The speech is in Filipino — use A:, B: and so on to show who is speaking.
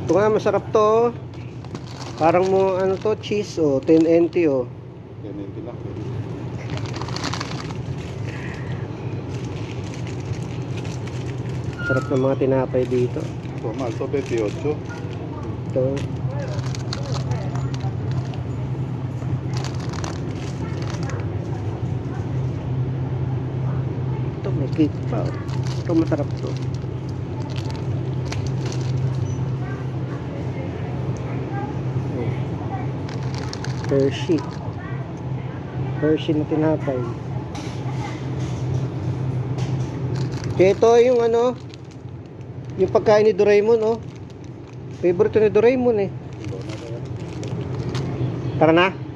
A: Ito nga, masarap to. Oh. Parang mo, ano to, cheese, oh. 10 NT, oh.
B: 10 NT lang.
A: Sarap ng mga tinapay dito.
B: So, mahal to, 28.
A: Ito. Ito, may cake pa, oh. Ito, masarap to. Hershey na tinapay. Kaya ito yung ano, yung pagkain ni Doraemon, oh. Favorite ni Doraemon, eh. Tara na.